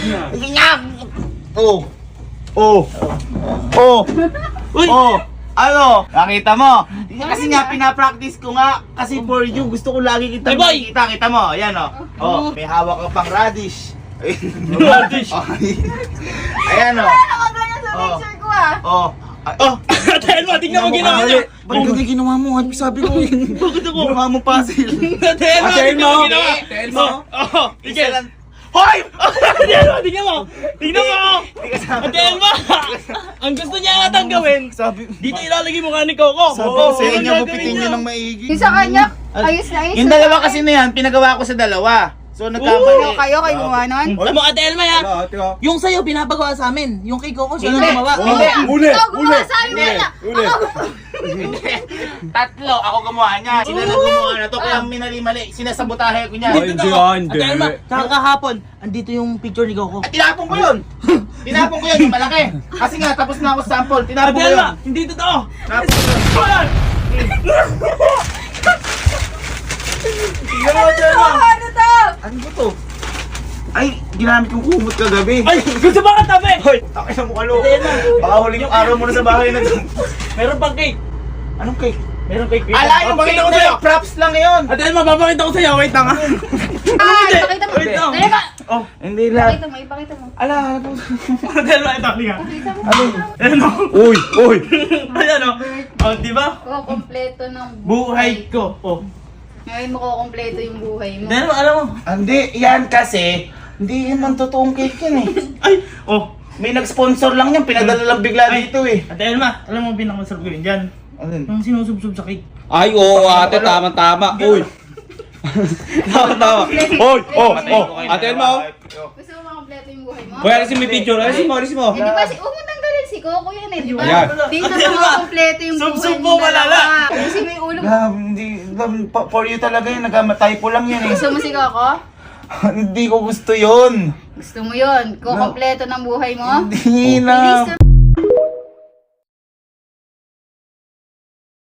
Sige nga! Oh! Oh! Oh! Uy! Oh! Ano? Nakita mo? Kasi nga pinapractice ko nga. Kasi for you, gusto ko lagi kita Hey, boy! makikita. Kita mo, ayan oh. Oh, may hawak ka pang radish. Radish! Ayan oh. Ano naman ganyan sa Oh. picture ko ah? Oh. Oh! Ate Elma, tingnan mo ginawa niya! Ba't ka ginawa mo? Sabi ko, Bakit ako? ginawa mo puzzle. Ate Elma, Ate tingnan mo Elma, ginawa! Ate Elma. Oo, Isa tigil! lang. Hoy! Ate Elma, tingnan mo! Tingnan mo! Hindi ka sabi Ate Elma! Ang gusto niya natang gawin, Sabi, dito ilalagay mukha ni Coco! sabi ko sa inyo, gupitin nyo ng maigi. Yung sa kanya, ayos na ayos. Yung dalawa kasi na yan, pinagawa ko sa dalawa. So Ano nagkamali. kayo gumawa nun? Alam mo, Ate Elma ya! Wala, ate ha. Yung sa'yo, pinapagawa sa amin. Yung kay Coco, siya Hindi. lang gumawa. Oh, Hindi. uli, Ikaw gumawa uli, sa amin uli, na. uli. Tatlo, ako gumawa niya. Sila lang gumawa na to, kaya minali-mali. Sinasabotahe ko niya. Ay, hindi ah, hindi. Ate Elma, tsaka kahapon, andito yung picture ni Coco. At tinapon ko yun. Tinapon ko yun, yung malaki. Kasi nga, tapos na ako sa sample. Tinapon Ate ko yun. Elma, hindi totoo! Tinapon ko yun. Ano to? Ano ba to? Ay, ginamit kong kumot kagabi. Ay, gusto ba ka tabi? Hoy, takay na mukha lo. Ate Elma. Baka huling araw mo na sa bahay na to. Meron pang cake. Anong cake? Meron cake. Ala, yung Papakita cake ko na sa'yo. yun. Props lang yun. Ate Elma, papakita ko sa'yo. Wait lang ah. Ay, pakita mo. Wait lang. Dali ka. Oh, hindi lang. Ipakita mo, ipakita mo. Ala, ano po? Ate Elma, ito. Halika. Pakita mo. Ayan o. Uy, uy. Ayan o. O, di ba? Kompleto ng Buhay ko. O. Ngayon mo kompleto yung buhay mo. Ate Elma, alam mo. Hindi, yan kasi, hindi yan man totoong cake yan eh. Ay, oh. May nag-sponsor lang yan, pinadala lang bigla Ay. dito eh. Ate Elma, alam mo ang pinakamasarap gawin dyan? Ano yun? Yung sinusubsob sa cake. Ay, oo, ate, tama-tama. Uy. Tama-tama. Uy, oh, oh. Ate Elma, oh. Gusto mo kompleto yung buhay mo? Uy, alisin mo yung picture. Alisin mo, alisin mo. Eh, di ba si huwag mo tanggalin si Coco yan eh, di ba? Ayan. Dito Ate na Elma, kompleto yung buhay sub-sub mo, mo malala. Kasi may ulo mo. Love, hindi, love, for you talaga yun, nagkamataypo lang yan eh. Gusto mo si Coco? Hindi ko gusto yun. Gusto mo yun? Kukompleto ng buhay mo? Hindi na. Bilis